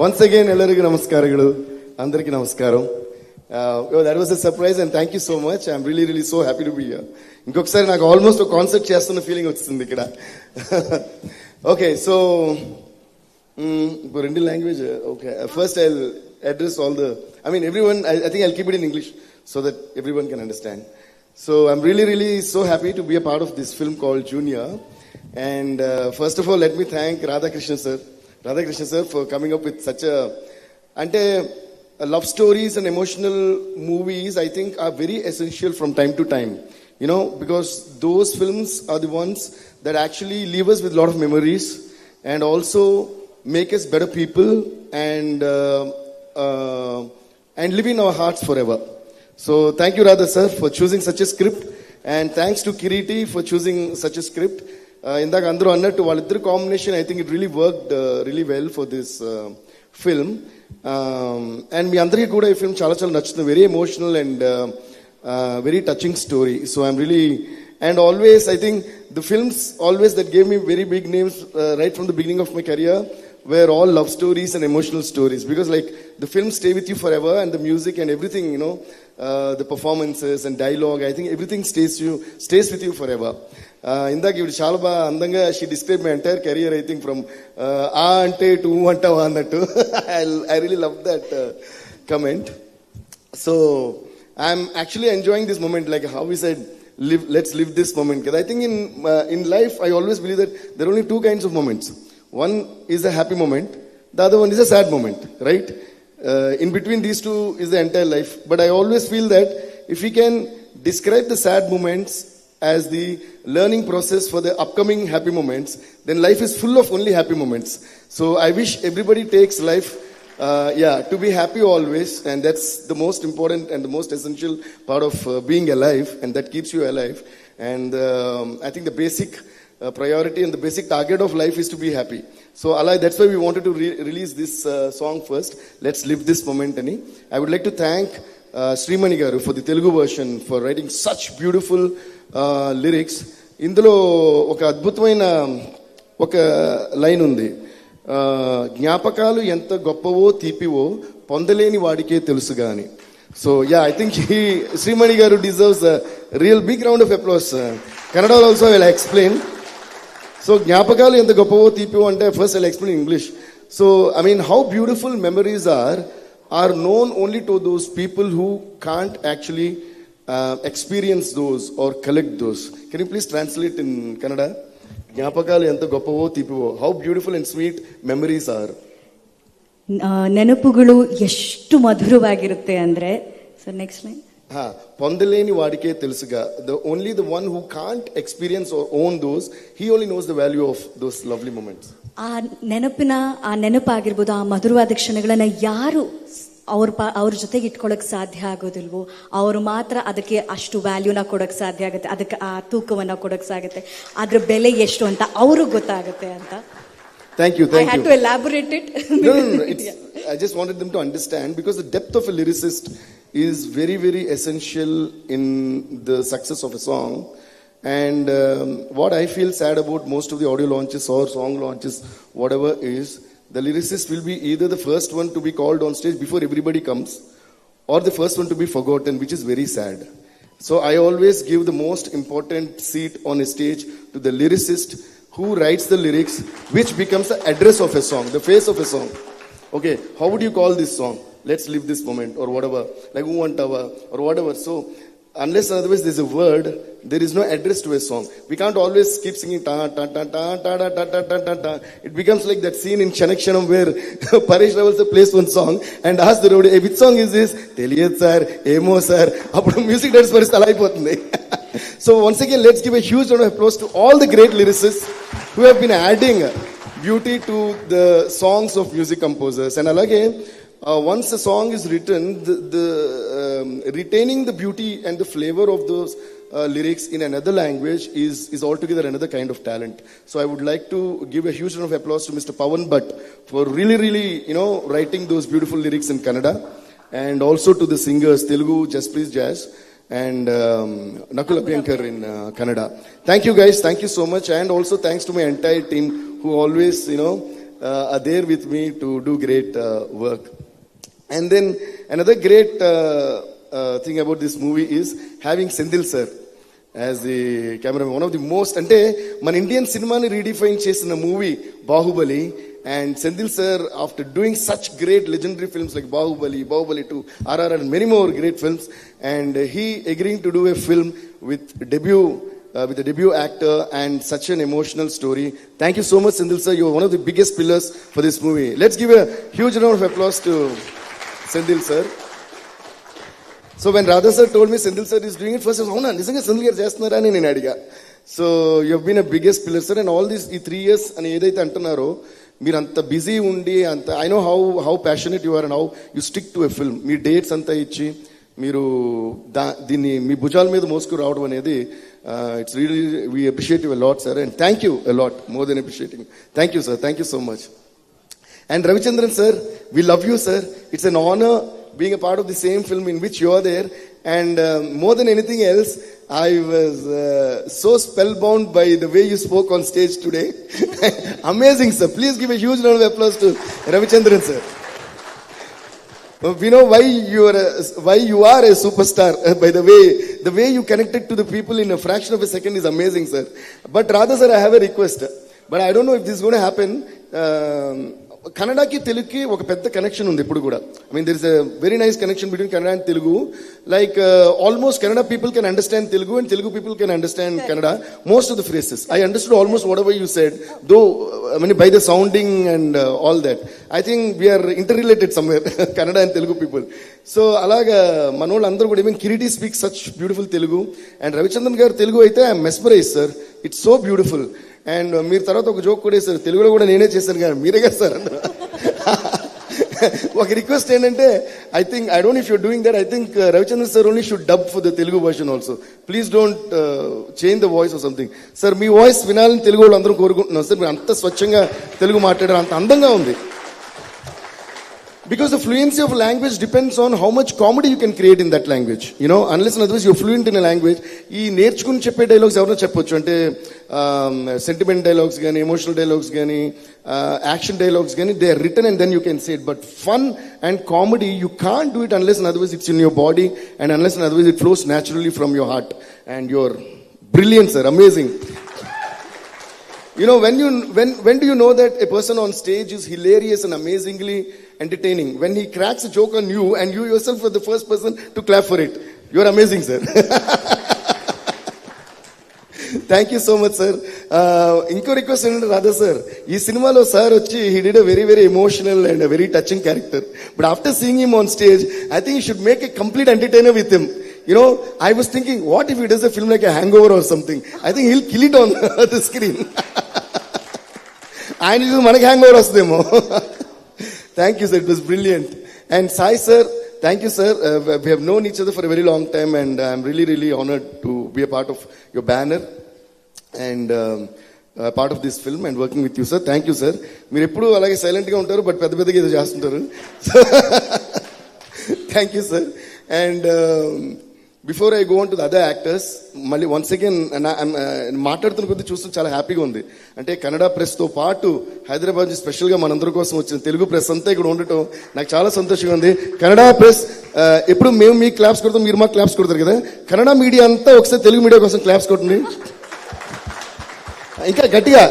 Once again, ಎಲ್ಲರಿಗೂ ನಮಸ್ಕಾರಗಳು. అందరికీ నమస్కారం. That was a surprise and thank you so much. I'm really so happy to be here. ఇంకొకసారి నాకు ఆల్మోస్ట్ ఒక కాన్సర్ట్ చేస్తున్న ఫీలింగ్ వచ్చింది ఇక్కడ. Okay, so రెండు language. Okay, first I'll address all the, everyone, I think I'll keep it in English so that everyone can understand. So I'm really so happy to be a part of this film called Junior. And first of all, let me thank Radhakrishnan sir for coming up with such a love stories and emotional movies, I think, are very essential from time to time. You know, because those films are the ones that actually leave us with a lot of memories and also make us better people and live in our hearts forever. So thank you, Radha sir, for choosing such a script, and thanks to Kiriti for choosing such a script. ఇందాక అందరూ అన్నట్టు వాళ్ళిద్దరు combination, I think it really worked really well for this film. And మీ అందరికీ కూడా ఈ film చాలా నచ్చుతుంది. Very emotional and very touching story. So I'm really, and always I think the films always that gave me very big names right from the beginning of my career were all love stories and emotional stories, because like the films stay with you forever, and the music and everything, you know, the performances and dialogue, I think everything stays with you forever. ఇందాక ఇవి చాలా బాగా అందంగా she describe my entire career, I think from ఆ అంటే to అంటావా అన్నట్టు. I really love that comment. So I'm actually enjoying this moment, like how we said, let's live this moment. Because I think in life I always believe that there are only two kinds of moments. One is a happy moment, the other one is a sad moment, right? In between these two is the entire life. But I always feel that if we can describe the sad moments as the learning process for the upcoming happy moments, then life is full of only happy moments. So I wish everybody takes life to be happy always, and that's the most important and the most essential part of being alive, and that keeps you alive. And I think the basic priority and the basic target of life is to be happy. So that's why we wanted to release this song first, Let's Live This Moment ani. I would like to thank Srimani garu for the Telugu version, for writing such beautiful lyrics. ఇందులో ఒక అద్భుతమైన ఒక line ఉంది, జ్ఞాపకాలు ఎంత గొప్పవో తీపివో పొందలేని వాడికే తెలుసుగా అని. So I think Srimani garu deserves a real big round of applause. Kannada also I will explain. So జ్ఞాపకాలు ఎంత గొప్పవో తీపివో అంటే first I'll explain in English. So how beautiful memories are known only to those people who can't actually experience those or collect those. Can you please translate in Kannada? జ్ఞాపకాలు ఎంత గొప్పవో తీపివో, how beautiful and sweet memories are. ನೆನಪುಗಳು ಎಷ್ಟು ಮಧುರವಾಗಿರುತ್ತೆ ಅಂದ್ರೆ. So next line, పొందలేని వాడికే తెలుసుగా. The one who can't experience or own those, he only knows the value of those lovely moments. ಆ ನೆನಪಾಗಿರ್ಬೋದು, ಆ ಮಧುರವಾದ ಕ್ಷಣಗಳನ್ನ ಯಾರು ಅವ್ರ ಜೊತೆಗೆ ಇಟ್ಕೊಳಕ್ ಸಾಧ್ಯ ಆಗೋದಿಲ್ವೋ ಅವರು ಮಾತ್ರ ಅದಕ್ಕೆ ಅಷ್ಟು ವ್ಯಾಲ್ಯೂನ ಕೊಡಕ್ ಸಾಧ್ಯ ಆಗುತ್ತೆ, ಅದಕ್ಕೆ ಆ ತೂಕವನ್ನ ಕೊಡಕ್ ಸಾಗುತ್ತೆ, ಅದ್ರ ಬೆಲೆ ಎಷ್ಟು ಅಂತ ಅವ್ರಿಗೆ ಗೊತ್ತಾಗುತ್ತೆ ಅಂತ. Thank you. I had to elaborate it. No. I just wanted them to understand, because the depth of a lyricist is very essential in the success of a song. And what I feel sad about most of the audio launches or song launches, whatever is, the lyricist will be either the first one to be called on stage before everybody comes, or the first one to be forgotten, which is very sad. So I always give the most important seat on a stage to the lyricist who writes the lyrics, which becomes the address of a song, the face of a song. Okay, how would you call this song? Let's live this moment, or whatever, like Uvantava or whatever. So unless otherwise there's a word, there is no address to a song. We can't always keep singing ta ta ta ta ta ta ta ta ta ta ta. It becomes like that scene in Chanakshanam where Paresh Rawal sir plays one song and asks the roadie, hey, which song is this? Teliyad sir, emo sir. Appudu music directors paristithu ala ayipotundi. So once again, let's give a huge round of applause to all the great lyricists who have been adding beauty to the songs of music composers. And alage, once a song is written, the retaining the beauty and the flavor of those lyrics in another language is altogether another kind of talent. So I would like to give a huge round of applause to Mr. Pawan Bhatt for really writing those beautiful lyrics in Kannada, and also to the singers Telugu Just Please Jazz and Nakul Abhyankar in Kannada. Thank you guys, thank you so much, and also thanks to my entire team who always are there with me to do great work. And then another great thing about this movie is having Sendil sir as the cameraman. One of the most, ante man Indian cinema ni redefine chesina movie Bahubali, and Sendil sir, after doing such great legendary films like Bahubali 2, RRR and many more great films, and he agreeing to do a film with a debut actor and such an emotional story. Thank you so much, Sendil sir. You are one of the biggest pillars for this movie. Let's give a huge round of applause to Sendil sir. So when Radha sir told me Sendil sir is doing it, first I was, "Avuna, nijanga Sendil garu chestunara" ani nenu adiga. So you have been a biggest pillar, sir, and all these 3 years ani edaithe antunnaro, మీరు అంత busy ఉండి అంత, I know how passionate you are and how you stick to a film. మీ dates అంతా ఇచ్చి మీరు దీన్ని మీ భుజాల మీద మోసుకు రావడం అనేది, it's really we appreciate you a lot, sir, and thank you a lot, more than appreciating. Thank you, sir. Thank you so much. And Ravichandran sir, we love you, sir. It's an honor being a part of the same film in which you are there. And more than anything else, I was so spellbound by the way you spoke on stage today. Amazing, sir. Please give a huge round of applause to Ravichandran sir. We know why you are a superstar. By the way you connected to the people in a fraction of a second is amazing, sir. But rather, sir, I have a request. But I don't know if this is going to happen. కన్నడకి తెలుగుకి ఒక పెద్ద connection ఉంది ఇప్పుడు కూడా. I mean there is a very nice connection between Kannada and Telugu. Like almost Kannada people can understand Telugu and Telugu people can understand Kannada. Most of the phrases I understood almost whatever you said, though I mean by the sounding and all that. I think we are interrelated somewhere, Kannada and Telugu people. So అలాగా మన వాళ్ళు అందరూ కూడా, even Kiriti speak such beautiful Telugu, and Ravichandran garu Telugu అయితే I'm mesmerize, sir. It's so beautiful. And మీరు తర్వాత ఒక joke కూడా వేశారు, తెలుగులో కూడా నేనే చేశాను కానీ మీరే కదా సార్. ఒక రిక్వెస్ట్ ఏంటంటే, I don't if you're doing that, I think Ravichandran sir only should dub for the Telugu version also. Please don't change the voice or something. Sir, me voice వినాలని తెలుగు వాళ్ళు అందరూ కోరుకుంటున్నాం సార్. మీరు అంత స్వచ్ఛంగా తెలుగు మాట్లాడారు, అంత అందంగా ఉంది. Because the fluency of a language depends on how much comedy you can create in that language. You know, unless and otherwise you're fluent in a language. ఈ నేర్చుకుని చెప్పే డైలాగ్స్ ఎవరైనా చెప్పొచ్చు, అంటే సెంటిమెంట్ డైలాగ్స్ కానీ, ఎమోషనల్ డైలాగ్స్ కానీ, action dialogues కానీ, they are written and then you can say it. But fun and comedy you can't do it unless and otherwise it's in your body, and unless and otherwise it flows naturally from your heart. And you're brilliant, sir. Amazing. You know, when do you know that a person on stage is hilarious and amazingly entertaining? When he cracks a joke on you and you yourself are the first person to clap for it. You are amazing, sir. Thank you so much, sir. Inko request ఏంటంటే, Radha sir, ఈ సినిమాలో sir వచ్చి he did a very very emotional and a very touching character. But after seeing him on stage, I think you should make a complete entertainer with him. You know, I was thinking, what if he does a film like a Hangover or something? I think he'll kill it on the screen. ఆయన చూసి మనకి hang over వస్తుందేమో. Thank you, sir. It was brilliant. And Sai, sir, thank you, sir. We have known each other for a very long time, and I'm really, really honored to be a part of your banner and part of this film and working with you, sir. Thank you, sir. మీరు ఎప్పుడు అలాగే సైలెంట్గా ఉంటారు, but పెద్ద పెద్దగా ఏదో చేస్తుంటారు. Thank you, sir. And before I go on to the other actors, మళ్ళీ వన్స్ అగైన్ మాట్లాడుతున్న కొద్దీ చూస్తూ చాలా హ్యాపీగా ఉంది. అంటే కన్నడ ప్రెస్తో పాటు హైదరాబాద్ నుంచి స్పెషల్గా మనందరి కోసం వచ్చిన తెలుగు ప్రెస్ అంతా ఇక్కడ ఉండటం నాకు చాలా సంతోషంగా ఉంది. కన్నడ ప్రెస్ ఎప్పుడు మేము మీకు క్లాప్స్ కొడతాం, మీరు మాకు క్లాప్స్ కొడతారు కదా. కన్నడ మీడియా అంతా ఒకసారి తెలుగు మీడియా కోసం క్లాప్స్ కొట్టండి ఇంకా ಗಟ್ಟಿగా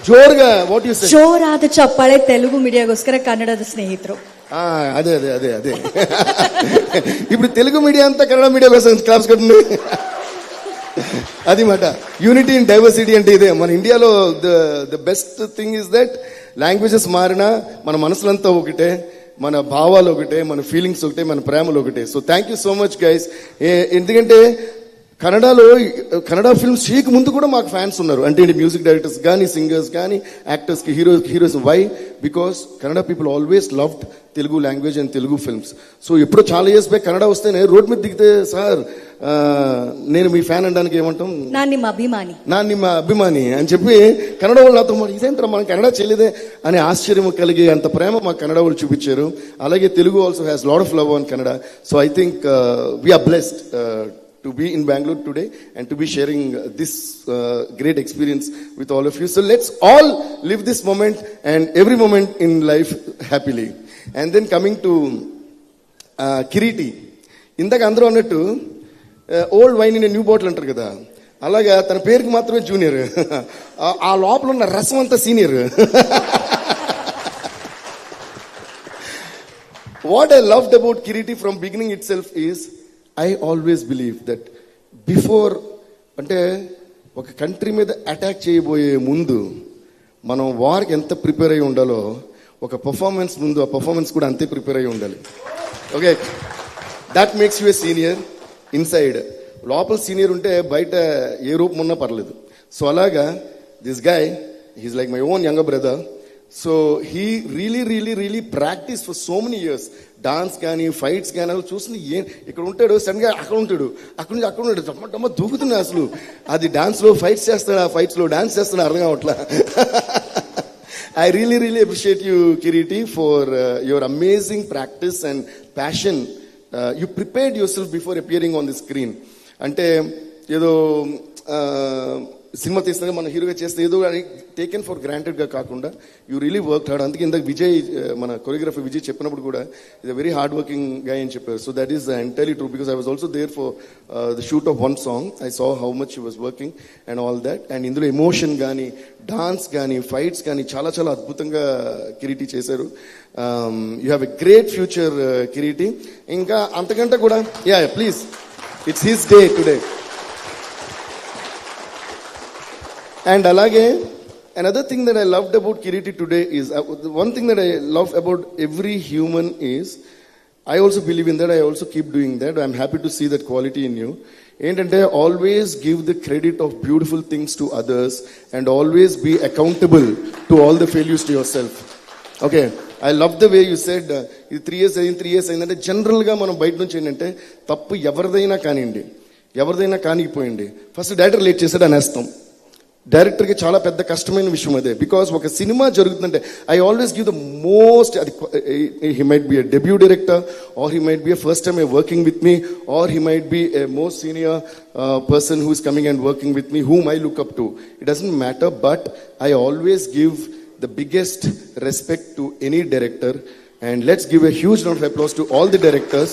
ಜೋರ್గా. What you say? ಜೋರಾದ ಚಪ್ಪಾಳೆ తెలుగు మీడియాಗೋಸ್ಕರ ಕನ್ನಡದ ಸ್ನೇಹಿತರು. అదే అదే అదే అదే ఇప్పుడు తెలుగు మీడియా అంతా కన్నడ మీడియా కోసం క్లాప్స్ కొట్టండి. అది మాట యూనిటీ ఇన్ డైవర్సిటీ అంటే ఇదే. మన ఇండియాలో the best thing is that languages మారినా మన మనసులంతా ఒకటే, మన భావాలు ఒకటే, మన ఫీలింగ్స్ ఒకటే, మన ప్రేమలు ఒకటే. So thank you so much guys. ఎందుకంటే కన్నడ ఫిల్మ్స్ చేయక ముందు కూడా మాకు ఫ్యాన్స్ ఉన్నారు. అంటే మ్యూజిక్ డైరెక్టర్స్ కానీ, సింగర్స్ కానీ, యాక్టర్స్కి, heroes. Why? Because Kannada people always loved Telugu language and Telugu films. So ఎప్పుడో చాలా ఇయర్స్ బ్యాక్ కన్నడ వస్తేనే రోడ్ మీద దిగితే, సార్ నేను మీ ఫ్యాన్ అనడానికి ఏమంటాం, నా ನಿಮ್ಮ అభిమాని అని చెప్పి కన్నడ వాళ్ళు నాతో ఇదేంటారా మనం కన్నడ చేయలేదే అనే ఆశ్చర్యం కలిగే అంత ప్రేమ మా కన్నడ వాళ్ళు చూపించారు. అలాగే Telugu also has lot of love on Kannada. So I think we are blessed to be in Bangalore today and to be sharing this great experience with all of you. So let's all live this moment and every moment in life happily. And then coming to Kiriti. ఇందాక అందరూ అన్నట్టు old wine in new bottle అంటారు కదా, అలాగా తన పేరుకి మాత్రమే junior, ఆ లోపల ఉన్న రసం అంతా senior. What I loved about Kiriti from beginning itself is, I always believe that before, అంటే ఒక కంట్రీ మీద అటాక్ చేయబోయే ముందు మనం వార్కి ఎంత ప్రిపేర్ అయి ఉండాలో, ఒక పర్ఫార్మెన్స్ ముందు ఆ పర్ఫార్మెన్స్ కూడా అంతే ప్రిపేర్ అయి ఉండాలి. Okay, that makes you a senior inside. లోపల సీనియర్ ఉంటే బయట ఏ రూపం ఉన్నా పర్లేదు. సో అలాగా this guy, he's like my own younger brother. So he really practice for so many years. Dance కానీ ఫైట్స్ కానీ అవి చూసి ఇక్కడ ఉంటాడు, సడన్గా అక్కడ ఉంటాడు, అక్కడ నుంచి అక్కడ ఉంటాడు, టమ్మ దూకుతున్నా. అసలు అది డాన్స్లో ఫైట్స్ చేస్తాడు, ఆ ఫైట్స్లో డాన్స్ చేస్తాడు, అర్థం కావట్లా. I really appreciate you, Kiriti, for your amazing practice and passion. You prepared yourself before appearing on the screen. అంటే ఏదో సినిమా తీస్తే మన హీరోగా చేస్తే ఏదో టేకెన్ ఫర్ గ్రాంటెడ్గా కాకుండా యూ రియలీ వర్క్ హార్డ్. అందుకే ఇందాక విజయ్, మన కొరియోగ్రఫర్ విజయ్ చెప్పినప్పుడు కూడా ఇది వెరీ హార్డ్ వర్కింగ్ గై అని చెప్పారు. So that is entirely true, because I was also there for the shoot of one song. I saw how much you was working and all that. And ఇందులో emotion కానీ, dance కానీ, fights కానీ చాలా అద్భుతంగా కిరీటి చేశారు. You have a great future Kiriti. ఇంకా అంతకంటే కూడా please, it's his day today. And alage, another thing that I loved about Kiriti today is, one thing that I love about every human is, I also believe in that, I also keep doing that. I'm happy to see that quality in you. Entante always give the credit of beautiful things to others and always be accountable to all the failures to yourself. Okay, I love the way you said, 3 years అయిందంటే జనరల్గా మనం బయట నుంచి ఏంటంటే తప్పు ఎవరిదైనా కానిపోయింది, first director late చేసాడు అనేస్తాం. డైరెక్టర్కి చాలా పెద్ద కష్టమైన విషయం అదే. బికాస్ ఒక సినిమా జరుగుతుందంటే I always give the most, he might be a debut director, or he might be a first time working with me, or he might be a most senior person who is coming and working with me, whom I look up to. It doesn't matter, but I always give the biggest respect to any director. And let's give a huge round of applause to all the directors.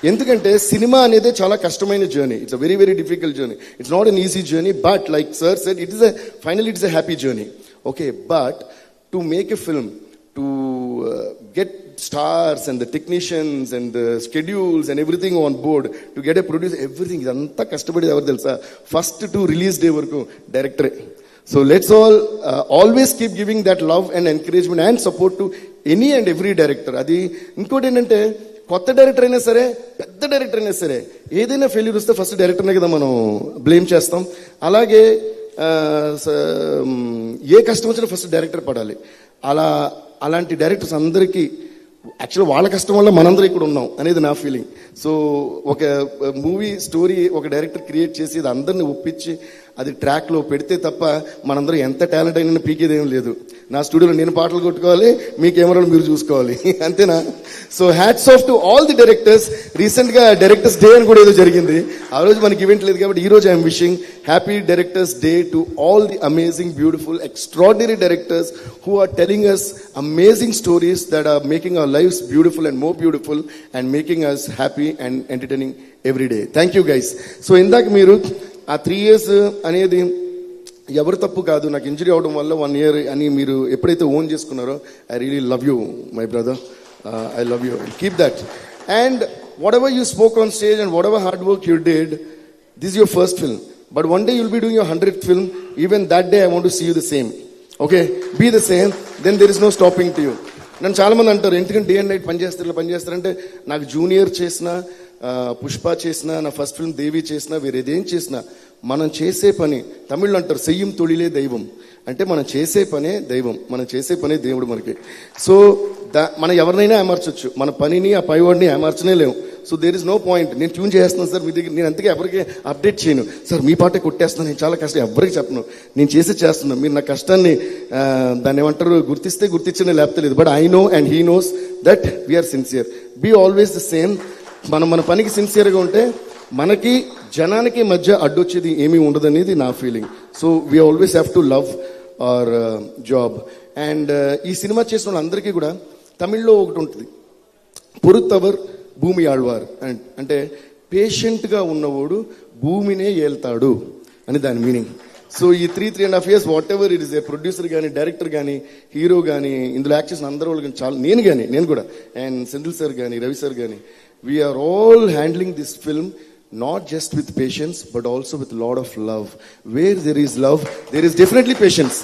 ఎందుకంటే cinema అనేది చాలా కష్టమైన journey. It's a very difficult journey. It's not an easy journey, but like sir said, finally it's a happy journey. Okay, but to make a film, to get stars and the technicians and the schedules and everything on board, to get a produce, everything, ఇదంతా కష్టపడేది ఎవరు తెలుసా? First to release day వరకు డైరెక్టరే. So let's all always keep giving that love and encouragement and support to any and every director. అది ఇంకోటి ఏంటంటే, కొత్త director అయినా సరే, పెద్ద డైరెక్టర్ అయినా సరే, ఏదైనా ఫెయిల్యూర్ వస్తే ఫస్ట్ డైరెక్టర్నే కదా మనం బ్లేమ్ చేస్తాం. అలాగే ఏ కష్టం వచ్చినా ఫస్ట్ డైరెక్టర్ పడాలి. అలాంటి డైరెక్టర్స్ అందరికీ యాక్చువల్గా వాళ్ళ కష్టం వల్ల మనందరం ఇక్కడ ఉన్నాం అనేది నా ఫీలింగ్. సో ఒక మూవీ స్టోరీ ఒక డైరెక్టర్ క్రియేట్ చేసి అది అందరిని ఒప్పించి అది ట్రాక్లో పెడితే తప్ప మనందరం ఎంత టాలెంట్ అయినా పీకేదేం లేదు. నా స్టూడియోలో నేను పాటలు కొట్టుకోవాలి, మీ కెమెరాలు మీరు చూసుకోవాలి, అంతేనా? So hats off to all the directors. రీసెంట్గా డైరెక్టర్స్ డే అని కూడా ఏదో జరిగింది, ఆ రోజు మనకి ఈవెంట్ లేదు కాబట్టి ఈ రోజు I'm wishing happy directors day to all the amazing, beautiful, extraordinary directors who are telling us amazing stories that are making our lives beautiful and more beautiful and making us happy and entertaining every day. Thank you guys. So ఇందాక మీరు ఆ 3 years అనేది ఎవరు తప్పు కాదు, నాకు injury అవడం వల్ల 1 year అని మీరు ఎప్పుడైతే ఓన్ చేసుకున్నారో, I really love you my brother, I love you, keep that. And what ever you spoke on stage and what ever hard work you did, this your first film, but one day you'll be doing your 100th film. Even that day I want to see you the same. Okay, be the same, then there is no stopping to you. నన్ను చాలా మంది అంటారు, ఎందుకంటే day and night పనిచేస్తారంటే, నాకు junior చేసిన, పుష్ప చేసిన, నా first film దేవి చేసిన, వేరేదేం చేసినా మనం చేసే పని, తమిళ్లో అంటారు సెయ్యం తొలిలే దైవం, అంటే మనం చేసే పనే దైవం, మనం చేసే పనే దేవుడు మనకి. సో మనం ఎవరినైనా అమర్చొచ్చు, మన పనిని ఆ పైవాడిని అమర్చనే లేవు. So there is no point. నేను ట్యూన్ చేస్తున్నాను సార్ మీ దగ్గర, నేను అంతకే ఎవరికి అప్డేట్ చేయను సార్, మీ పాటే కొట్టేస్తున్నాను, నేను చాలా కష్టం, ఎవరికి చెప్పను, నేను చేస్తున్నాను. మీరు నా కష్టాన్ని దాన్ని ఏమంటారు గుర్తిస్తే గుర్తించనే, లేకపోతే లేదు. But I know and he knows that we are sincere. Be always the same. మనం మన పనికి సిన్సియర్గా ఉంటే మనకి జనానికి మధ్య అడ్డొచ్చేది ఏమీ ఉండదనేది నా feeling. So we always have to love our job. And ఈ సినిమా చేసిన వాళ్ళందరికీ కూడా తమిళ్లో ఒకటి ఉంటుంది, పొరుతవర్ భూమి ఆళ్వార్, అంటే పేషెంట్గా ఉన్నవాడు భూమినే ఏల్తాడు అని దాని మీనింగ్. సో ఈ 3.5 years what ever it is, A producer కానీ, డైరెక్టర్ కానీ, హీరో కానీ, ఇందులో యాక్ట్ చేసిన అందరూ వాళ్ళు కానీ, చాలా నేను కూడా అండ్ సెంధిల్ సార్ కానీ, రవి సార్ కానీ, we are all handling this film not just with patience but also with a lot of love. Where there is love, there is definitely patience.